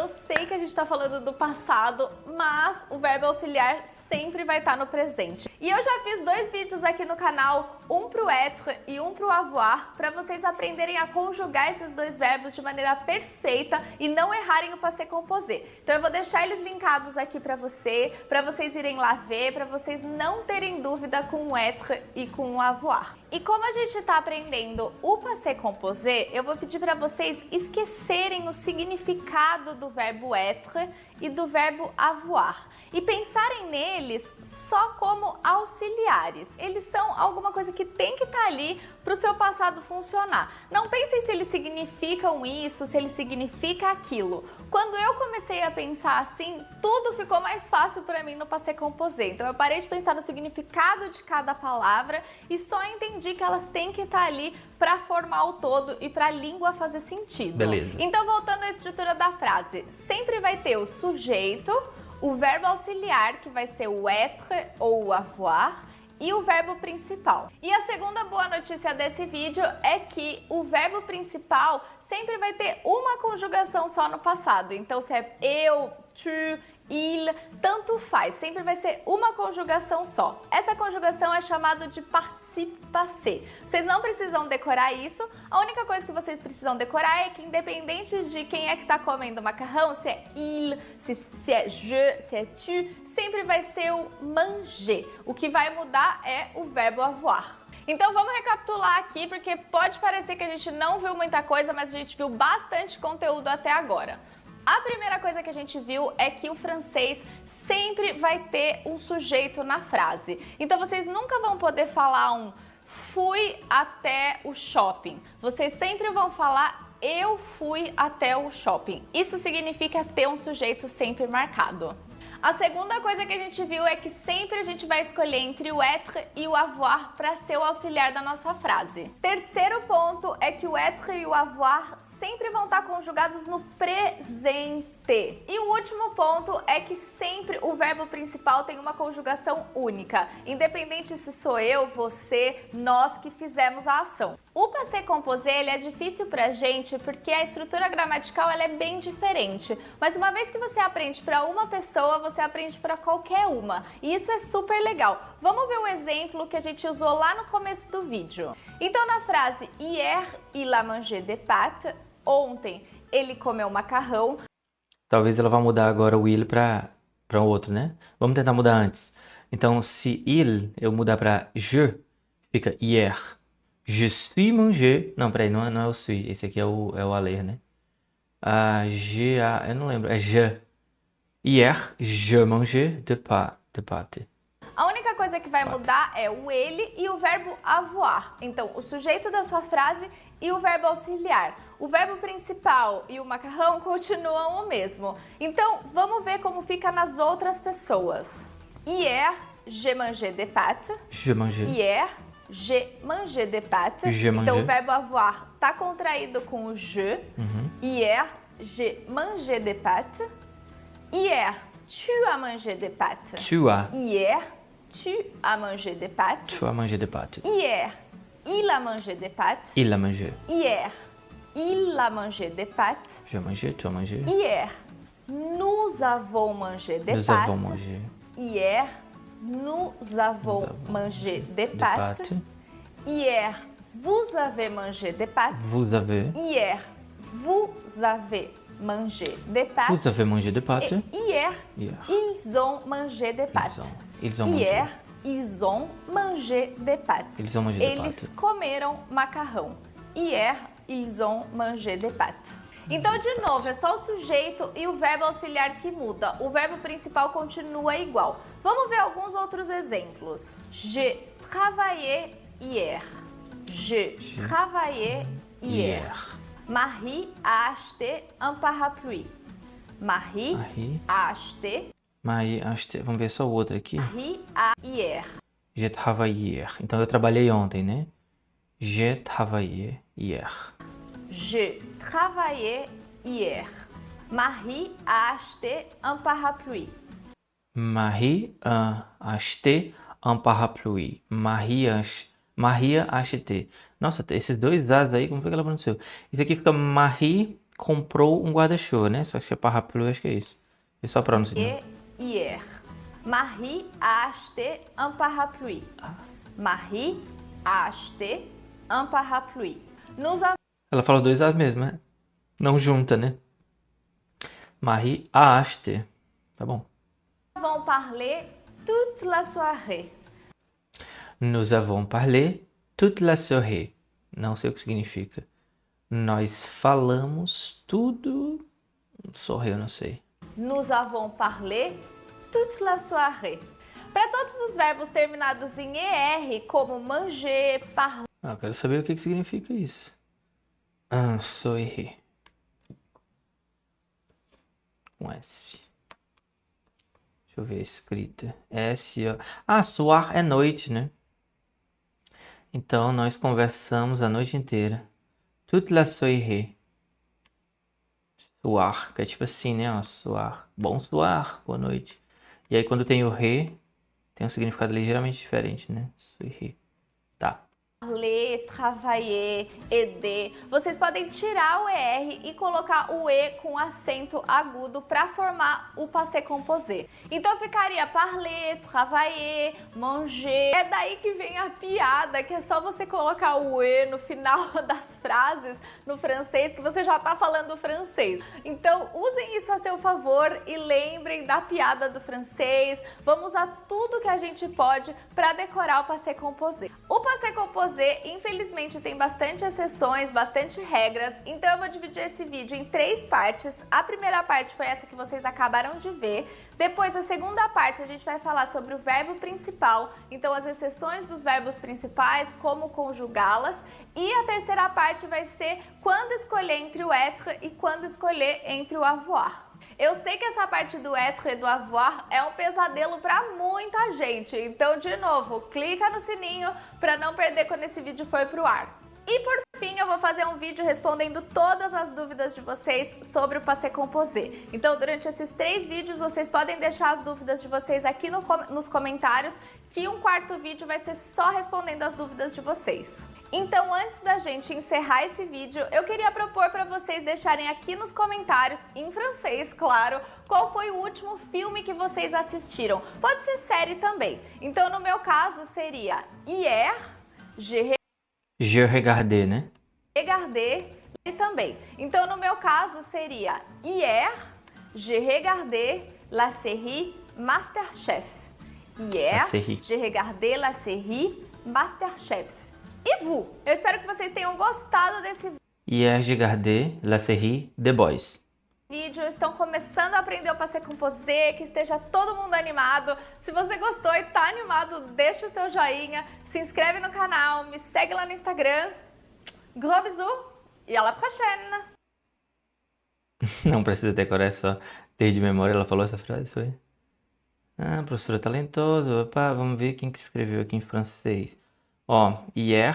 Speaker 3: sei que a gente tá falando do passado, mas o verbo auxiliar sempre vai estar no presente. E eu já fiz 2 vídeos aqui no canal, um pro être e um pro avoir, para vocês aprenderem a conjugar esses 2 verbos de maneira perfeita e não errarem o passé composé. Então eu vou deixar eles linkados aqui para vocês irem lá ver, para vocês não terem dúvida com o être e com o avoir. E como a gente está aprendendo o passé composé, eu vou pedir para vocês esquecerem o significado do verbo être e do verbo avoir e pensarem neles só como auxiliares. Eles são alguma coisa que tem que estar ali para o seu passado funcionar. Não pensem se eles significam isso, se eles significam aquilo. Quando eu comecei a pensar assim, tudo ficou mais fácil para mim no passé composé. Então eu parei de pensar no significado de cada palavra e só entendi que elas têm que estar ali para formar o todo e para a língua fazer sentido.
Speaker 1: Beleza.
Speaker 3: Então voltando à estrutura da frase, sempre vai ter o sujeito, o verbo auxiliar, que vai ser o être ou o avoir, e o verbo principal. E a segunda boa notícia desse vídeo é que o verbo principal sempre vai ter uma conjugação só no passado. Então, se é eu, tu, il, tanto faz, sempre vai ser uma conjugação só. Essa conjugação é chamada de participe passé. Vocês não precisam decorar isso, a única coisa que vocês precisam decorar é que independente de quem é que está comendo macarrão, se é il, se é je, se é tu, sempre vai ser o manger. O que vai mudar é o verbo avoir. Então vamos recapitular aqui, porque pode parecer que a gente não viu muita coisa, mas a gente viu bastante conteúdo até agora. A primeira coisa que a gente viu é que o francês sempre vai ter um sujeito na frase. Então vocês nunca vão poder falar um fui até o shopping. Vocês sempre vão falar eu fui até o shopping. Isso significa ter um sujeito sempre marcado. A segunda coisa que a gente viu é que sempre a gente vai escolher entre o être e o avoir para ser o auxiliar da nossa frase. Terceiro ponto é que o être e o avoir sempre vão estar conjugados no presente. E o último ponto é que sempre o verbo principal tem uma conjugação única, independente se sou eu, você, nós que fizemos a ação. O passé composé ele é difícil pra gente porque a estrutura gramatical ela é bem diferente, mas uma vez que você aprende para uma pessoa, você aprende para qualquer uma, e isso é super legal. Vamos ver o exemplo que a gente usou lá no começo do vídeo. Então na frase hier il a mangé des pâtes, ontem ele comeu macarrão.
Speaker 1: Talvez ela vá mudar agora o il para outro, né? Vamos tentar mudar antes. Então, se il eu mudar para je, fica hier. Je suis mangé. Não, peraí, não é o suis. Esse aqui é o aller, né? Eu não lembro. É je. Hier, je mangé de pâte.
Speaker 3: A única coisa que vai mudar é o ele e o verbo avoir. Então, o sujeito da sua frase e o verbo auxiliar. O verbo principal e o macarrão continuam o mesmo. Então, vamos ver como fica nas outras pessoas. Hier, j'ai mangé des pâtes.
Speaker 1: Je mangé.
Speaker 3: Hier, j'ai mangé des pâtes.
Speaker 1: Je mangé.
Speaker 3: Então, o verbo avoir está contraído com o je. Hier, j'ai mangé des pâtes. Hier, tu as mangé des pâtes.
Speaker 1: Tu as.
Speaker 3: Hier, tu as mangé des pâtes.
Speaker 1: Tu as mangé des pâtes.
Speaker 3: Hier, il a mangé des pâtes.
Speaker 1: Il a mangé.
Speaker 3: Hier, il a mangé des pâtes.
Speaker 1: J'ai mangé, tu as mangé.
Speaker 3: Hier, nous avons mangé des
Speaker 1: Nous
Speaker 3: pâtes.
Speaker 1: avons mangé
Speaker 3: Hier, nous avons mangé des pâtes. Hier, vous avez mangé des pâtes.
Speaker 1: Vous avez.
Speaker 3: Hier, vous avez mangé des pâtes.
Speaker 1: Vous avez mangé des pâtes.
Speaker 3: Et hier,
Speaker 1: Hier.
Speaker 3: ils ont mangé des pâtes.
Speaker 1: Ils ont mangé.
Speaker 3: Hier, ils ont mangé des pâtes.
Speaker 1: Ils ont mangé des
Speaker 3: Eles
Speaker 1: pâtes.
Speaker 3: comeram macarrão. Hier, ils ont mangé des pâtes. Então, de novo, é só o sujeito e o verbo auxiliar que muda. O verbo principal continua igual. Vamos ver alguns outros exemplos. J'ai travaillé hier. J'ai travaillé hier. Marie a acheté un parapluie. Marie a acheté.
Speaker 1: Marie a acheté. Vamos ver só o outro aqui.
Speaker 3: Marie a hier.
Speaker 1: J'ai travaillé hier. Então eu trabalhei ontem, né? J'ai travaillé hier.
Speaker 3: J'ai travaillé hier. Marie a acheté un parapluie.
Speaker 1: Marie a acheté un parapluie. Marie a acheté. Nossa, esses dois As aí, como foi que ela pronunciou? Isso aqui fica Marie comprou um guarda-chuva, né? Só que é parapluie, acho que é isso. É só pronunciar.
Speaker 3: Hier. Marie a acheté un parapluie. Marie a acheté un parapluie.
Speaker 1: Ela fala dois As mesmo, né? Não junta, né? Marie a acheté. Tá bom.
Speaker 3: Nous avons parlé toute la soirée.
Speaker 1: Nous avons parlé toute la soirée. Não sei o que significa. Nós falamos tudo. Soirée, eu não sei.
Speaker 3: Nous avons parlé toute la soirée. Para todos os verbos terminados em ER, como manger, parler.
Speaker 1: Eu quero saber o que significa isso. Soirée. Com S. Deixa eu ver a escrita. S. Soir é noite, né? Então, nós conversamos a noite inteira. Toute la soirée. Soir, que é tipo assim, né? Soir. Bonsoir, boa noite. E aí, quando tem o ré, tem um significado ligeiramente diferente, né? Suivre. Tá.
Speaker 3: Parler, travailler, aider. Vocês podem tirar o ER e colocar o E com acento agudo para formar o passé composé. Então ficaria parler, travailler, manger. É daí que vem a piada, que é só você colocar o E no final das frases no francês, que você já tá falando francês. Então usem isso a seu favor e lembrem da piada do francês. Vamos usar tudo que a gente pode para decorar o passé composé. O passé composé, infelizmente, tem bastante exceções, bastante regras, então eu vou dividir esse vídeo em 3 partes. A primeira parte foi essa que vocês acabaram de ver. Depois, a segunda parte, a gente vai falar sobre o verbo principal, então as exceções dos verbos principais, como conjugá-las. E a terceira parte vai ser quando escolher entre o être e quando escolher entre o avoir. Eu sei que essa parte do être e do avoir é um pesadelo para muita gente, então, de novo, clica no sininho para não perder quando esse vídeo for pro ar. E por fim, eu vou fazer um vídeo respondendo todas as dúvidas de vocês sobre o passé composé. Então, durante esses 3 vídeos, vocês podem deixar as dúvidas de vocês aqui nos comentários, que um quarto vídeo vai ser só respondendo as dúvidas de vocês. Então, antes da gente encerrar esse vídeo, eu queria propor para vocês deixarem aqui nos comentários, em francês, claro, qual foi o último filme que vocês assistiram. Pode ser série também. Então, no meu caso, seria Hier,
Speaker 1: Je regardais, né?
Speaker 3: Regardé e também. Então, no meu caso, seria Hier, je regardais la série Masterchef. Hier, je regardais la série Masterchef. E vous? Eu espero que vocês tenham gostado desse vídeo.
Speaker 1: Hier, je regardais la série The Boys.
Speaker 3: Estão começando a aprender o passé composé, que esteja todo mundo animado. Se você gostou e tá animado, deixa o seu joinha, se inscreve no canal, me segue lá no Instagram. Gros bisous e à la prochaine!
Speaker 1: Não precisa decorar, é só ter de memória. Ela falou essa frase, foi? Ah, professora talentosa. Opa, vamos ver quem que escreveu aqui em francês. Ó, hier,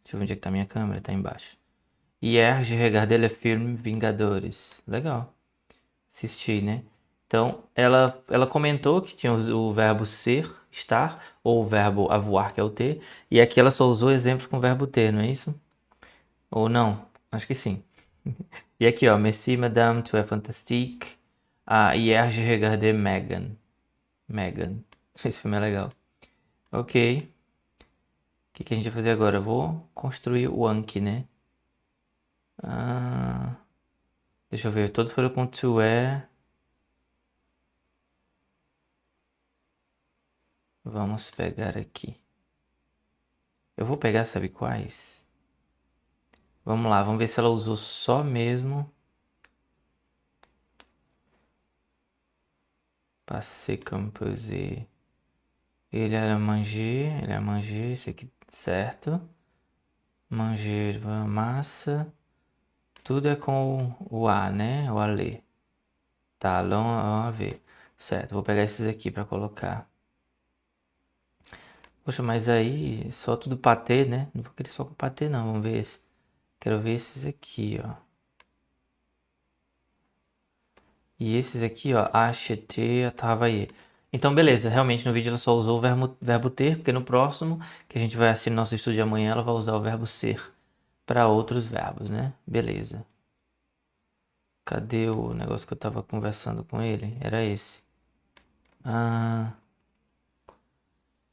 Speaker 1: deixa eu ver onde é que tá a minha câmera, tá embaixo. Hier, je regardais le film Vingadores. Legal. Assisti, né? Então, ela comentou que tinha o verbo ser, estar, ou o verbo avoir, que é o ter, e aqui ela só usou exemplos com o verbo ter, não é isso? Ou não? Acho que sim. E aqui, ó, merci madame, tu es fantastique. Ah, hier, je regardais Megan. Megan. Esse filme é legal. Ok. O que a gente vai fazer agora? Eu vou construir o Anki, né? Deixa eu ver. Todos foram com to é. Vamos pegar aqui. Eu vou pegar, sabe quais? Vamos lá, vamos ver se ela usou só mesmo. Passé composé. Ele a manger, esse aqui, certo. Manger, massa. Tudo é com o A, né? O aller. Tá, a ver. Certo, vou pegar esses aqui para colocar. Poxa, mas aí só tudo patê, né? Não vou querer só com patê, não. Vamos ver esse. Quero ver esses aqui, ó. E esses aqui, ó. Acheter, travailler. Então, beleza. Realmente no vídeo ela só usou o verbo ter, porque no próximo, que a gente vai assistir no nosso estudo de amanhã, ela vai usar o verbo ser para outros verbos, né? Beleza. Cadê o negócio que eu tava conversando com ele? Era esse.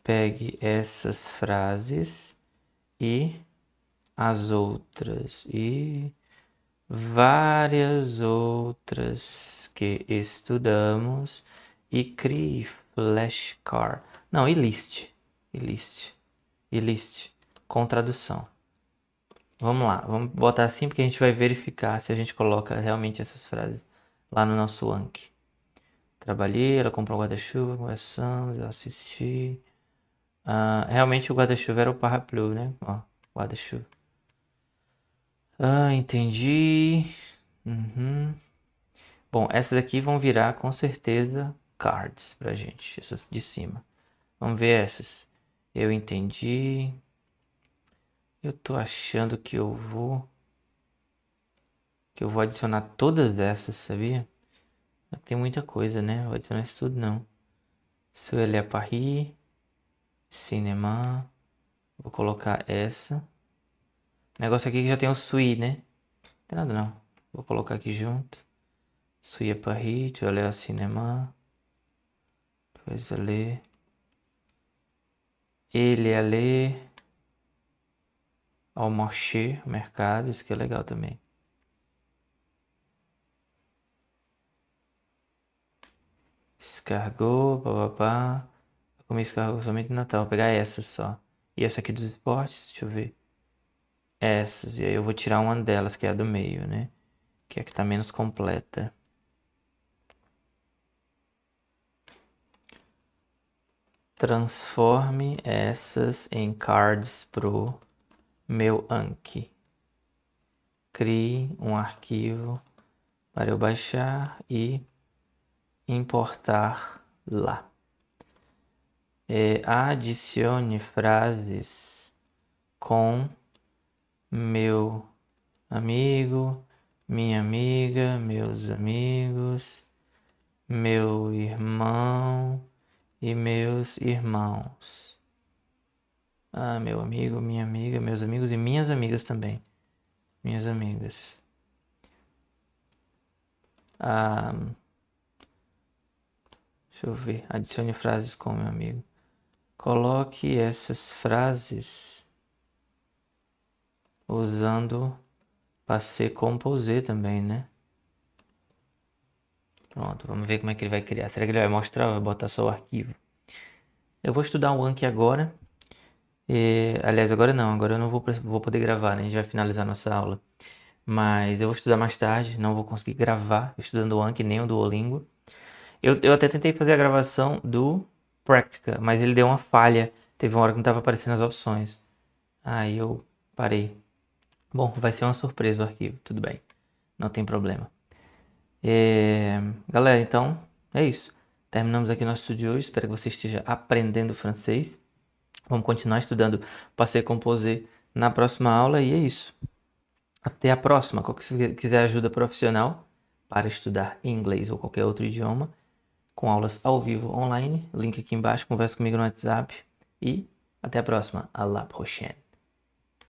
Speaker 1: Pegue essas frases e as outras e várias outras que estudamos e crie flashcard. Não, e list. Com tradução. Vamos lá, vamos botar assim porque a gente vai verificar se a gente coloca realmente essas frases lá no nosso Anki. Trabalhei, ela comprou um guarda-chuva, conversamos, eu assisti. Realmente o guarda-chuva era o paraplu, né? Ó, guarda-chuva. Entendi. Bom, essas aqui vão virar com certeza cards pra gente, essas de cima. Vamos ver essas. Eu entendi. Eu tô achando que eu vou adicionar todas essas, sabia? Tem muita coisa, né? Vou adicionar isso tudo não. Soyez à Paris. Cinéma. Vou colocar essa. O negócio aqui que já tem o suis, né? Não tem nada não. Vou colocar aqui junto. Suis à Paris, tu vas aller au cinéma. Tu vas aller. Ele aller ao marché, mercado. Isso que é legal também. Escargot, papapá. Vou comer escargot somente no Natal. Vou pegar essa só. E essa aqui dos esportes, deixa eu ver. Essas. E aí eu vou tirar uma delas, que é a do meio, né? Que é a que tá menos completa. Transforme essas em cards pro meu Anki. Crie um arquivo para eu baixar e importar lá. Adicione frases com meu amigo, minha amiga, meus amigos, meu irmão e meus irmãos. Meu amigo, minha amiga, meus amigos e minhas amigas também. Minhas amigas. Deixa eu ver. Adicione frases com meu amigo. Coloque essas frases usando Passé Composé também, né? Pronto, vamos ver como é que ele vai criar. Será que ele vai mostrar ou vai botar só o arquivo? Eu vou estudar o Anki agora. Aliás, agora não. Agora eu não vou poder gravar, né? A gente vai finalizar nossa aula. Mas eu vou estudar mais tarde. Não vou conseguir gravar estudando o Anki nem o Duolingo. Eu até tentei fazer a gravação do Practica, mas ele deu uma falha. Teve uma hora que não estava aparecendo as opções. Aí eu parei. Bom, vai ser uma surpresa o arquivo. Tudo bem. Não tem problema. Galera, então é isso. Terminamos aqui nosso estudo de hoje. Espero que você esteja aprendendo francês. Vamos continuar estudando Passé Composé na próxima aula e é isso. Até a próxima. Se quiser ajuda profissional para estudar inglês ou qualquer outro idioma, com aulas ao vivo online, link aqui embaixo, conversa comigo no WhatsApp e até a próxima. À la prochaine.